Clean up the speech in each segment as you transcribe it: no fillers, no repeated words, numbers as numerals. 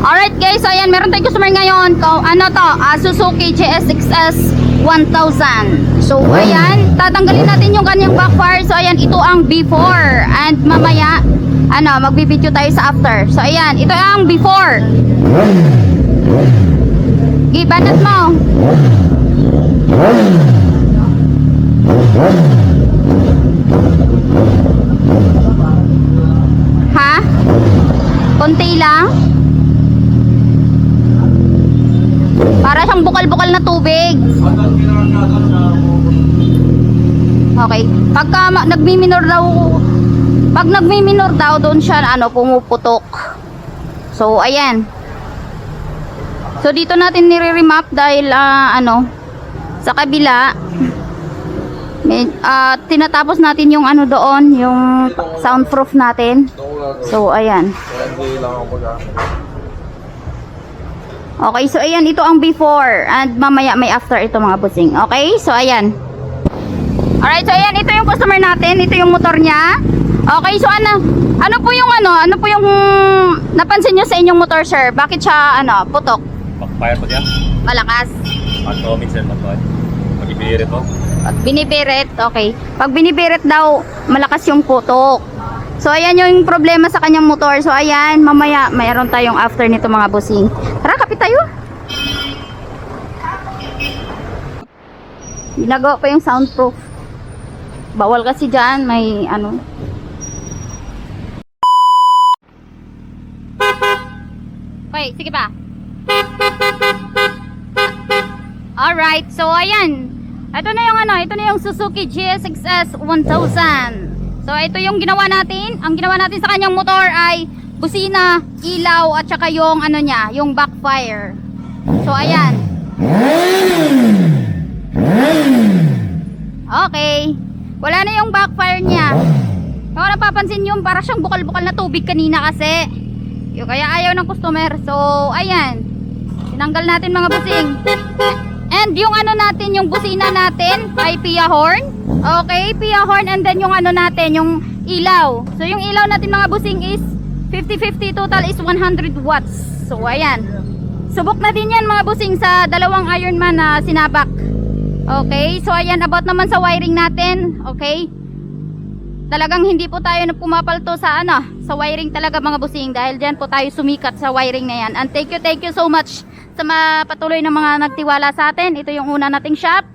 Alright guys, so ayan, meron tayong customer ngayon. Ano to? Suzuki GSX-S 1000. So ayan, tatanggalin natin yung kanyang backfire. So ayan, ito ang before. And mamaya, magbibideo tayo sa after. So ayan, ito ang before. Gibanat mo. Ha? Konti lang? Para siyang bukal-bukal na tubig. Okay. Pagka nagmi-minor daw, pag nagmi-minor daw, doon siya pumuputok. So ayan. So dito natin nire-remap dahil sa kabila tinatapos natin yung doon, yung soundproof natin. So ayan. Okay, so ayan, ito ang before and mamaya may after ito mga busing. Okay, so ayan. Alright, so ayan, ito yung customer natin, ito yung motor niya. Okay, so ano po yung napansin nyo sa inyong motor, sir? Bakit siya putok? Backfire pa siya? Malakas. Ato, minsan backfire. Pag ibinirit mo? Pag binibirit, okay. Pag binibirit daw, malakas yung putok. So ayan yung problema sa kanyang motor. So ayan, mamaya mayroon tayong after nito mga busing. Tara, kapit tayo. Ginagawa pa yung soundproof. Bawal kasi dyan, may Okay, sige pa. Alright, so ayan. Ito na yung Suzuki GSX-S 1000. So ito yung ginawa natin. Ang ginawa natin sa kanyang motor ay busina, ilaw at saka yung yung backfire. So ayan. Okay. Wala na yung backfire niya. Kung napapansin yung para siyang bukal-bukal na tubig kanina kasi. Yung kaya ayaw ng customer. So ayan. Tinanggal natin mga busing. And yung natin, yung busina natin ay Pia horn. Okay, Pia horn, and then yung natin, yung ilaw. So yung ilaw natin mga busing is 50-50, total is 100 watts. So ayan. Subok na din yan mga busing sa dalawang Ironman na sinabak. Okay, so ayan, about naman sa wiring natin. Okay. Talagang hindi po tayo pumapalto sa sa wiring talaga mga busing, dahil diyan po tayo sumikat sa wiring na yan. And thank you so much sa patuloy na mga nagtiwala sa atin. Ito yung una nating shop.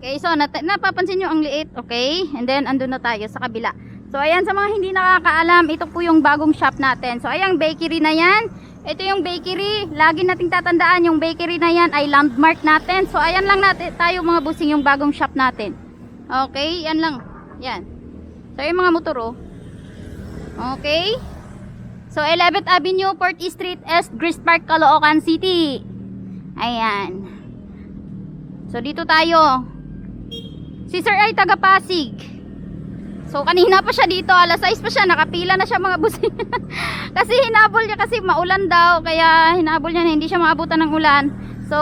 Okay, so napapansin nyo ang liit. Okay, and then andun na tayo sa kabila. So ayan, sa mga hindi nakakaalam, ito po yung bagong shop natin. So ayan, bakery na yan. Ito yung bakery. Lagi nating tatandaan, yung bakery na yan ay landmark natin. So ayan lang natin tayo mga busing, yung bagong shop natin. Okay, yan lang. Yan. So yung mga motor Okay. So 11th Avenue, Port East Street, East Grist Park, Caloocan City. Ayan. So dito tayo. Si Sir ay taga Pasig. So kanina pa siya dito, alas 6 pa siya, nakapila na siya mga busing. Kasi hinabol niya kasi maulan daw, kaya hinabol niya na hindi siya maabutan ng ulan. So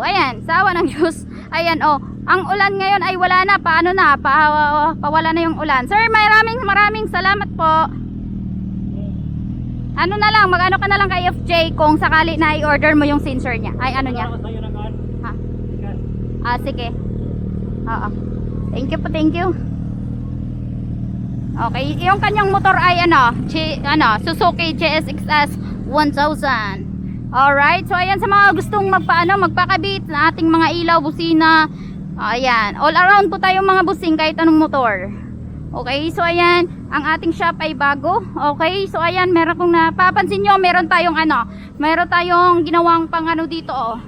ayan, sa awa ng Diyos. Ayan ang ulan ngayon ay wala na, pawala na yung ulan. Sir, maraming salamat po. Mag-ano ka na lang kay FJ kung sakali na i-order mo yung sensor niya. Ay niya. Ha? Sige. Oo. Thank you. Okay, yung kanyang motor ay Suzuki GSX-S 1000. Alright, so ayan, sa mga gustong magpakabit na ating mga ilaw, busina, ayan, all around po tayo mga busing kahit anong motor. Okay, so ayan, ang ating shop ay bago. Okay, so ayan, meron kung napapansin nyo, meron tayong ginawang pang dito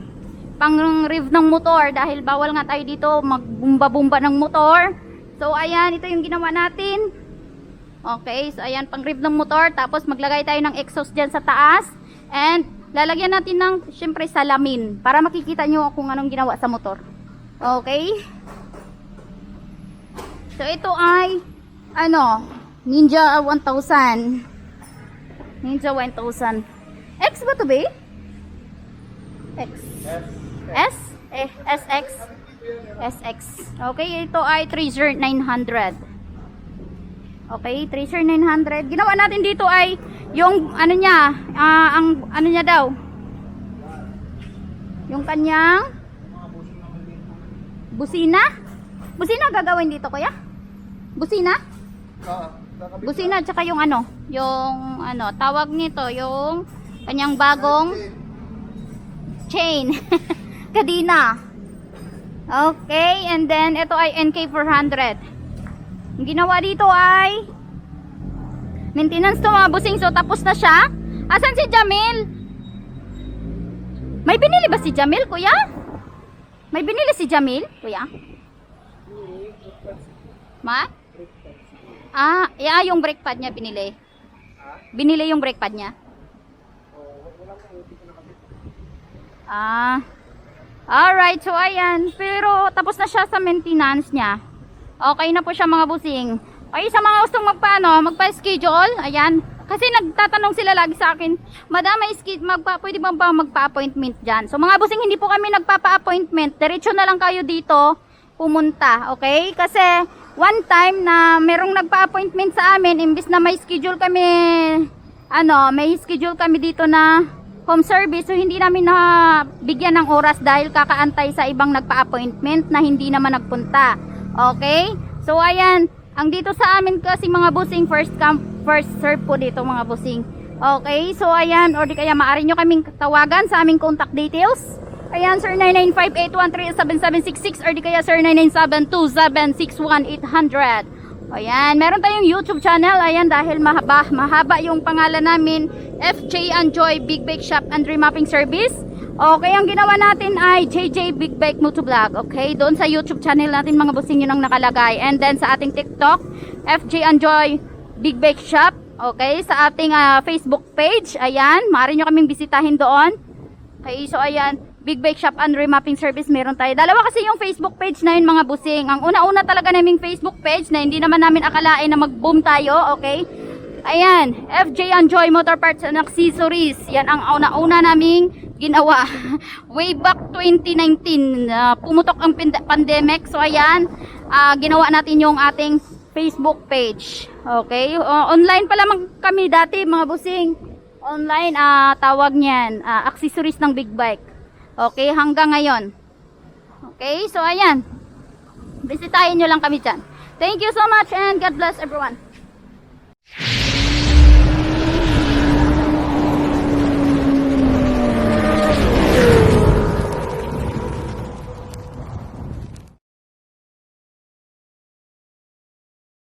pang rev ng motor, dahil bawal nga tayo dito magbumba-bumba ng motor. So ayan, ito yung ginawa natin. Okay, so ayan, pang rev ng motor, tapos maglagay tayo ng exhaust dyan sa taas, and lalagyan natin ng syempre salamin para makikita nyo kung anong ginawa sa motor. Okay, so ito ay Ninja 1000. Ninja 1000 X ba to be? X S? SX SX. Okay, ito ay Treasure 900. Okay, Treasure 900. Ginawa natin dito ay yung ano niya, ang ano niya daw, yung kanyang busina. Busina gagawin dito, kuya? Busina? Busina, tsaka yung ano, tawag nito, yung kanyang bagong chain. Kadina. Okay, and then ito ay NK400. Ang ginawa dito ay maintenance to mga busing. So tapos na siya. Asan si Jamil? May binili ba si Jamil, kuya? May binili si Jamil, kuya? Ma? Yung brake pad niya binili. Binili yung brake pad niya. Alright, so ayan. Pero tapos na siya sa maintenance niya. Okay na po siya mga busing. Ay, sa mga gustong magpa-schedule, ayan. Kasi nagtatanong sila lagi sa akin, Madam, pwede ba magpa-appointment dyan? So mga busing, hindi po kami nagpapa-appointment. Diretso na lang kayo dito pumunta, okay? Kasi one time na merong nagpa-appointment sa amin, imbis na may schedule kami dito na home service, so hindi namin na bigyan ng oras dahil kakaantay sa ibang nagpa-appointment na hindi naman nagpunta. Okay? So ayan, ang dito sa amin kasi mga busing, first come, first serve po dito mga busing. Okay? So ayan, or di kaya maaari nyo kaming tawagan sa aming contact details. Ayan, sir, 995-813-7766 or di kaya sir, 997-276-1800. Ayan, meron tayong YouTube channel. Ayan, dahil mahaba yung pangalan namin, FJ Enjoy Big Bike Shop and Remapping Service. Okay, ang ginawa natin ay JJ Big Bike Motovlog. Okay, doon sa YouTube channel natin mga busing yun ang nakalagay. And then sa ating TikTok, FJ Enjoy Big Bike Shop. Okay, sa ating Facebook page, ayan, maaari nyo kaming bisitahin doon. Okay, so ayan, Big Bike Shop and Remapping Service, meron tayo. Dalawa kasi yung Facebook page na yun mga busing. Ang una-una talaga naming Facebook page na hindi naman namin akalain na mag-boom tayo, okay? Ayan, FJ Enjoy Motor Parts and Accessories. Yan ang una-una naming ginawa. Way back 2019, pumutok ang pandemic. So ayan, ginawa natin yung ating Facebook page. Okay, online pa lamang kami dati mga busing. Online, tawag niyan, accessories ng big bike. Okay, hanggang ngayon. Okay, so ayan. Bisitahin nyo lang kami dyan. Thank you so much and God bless everyone.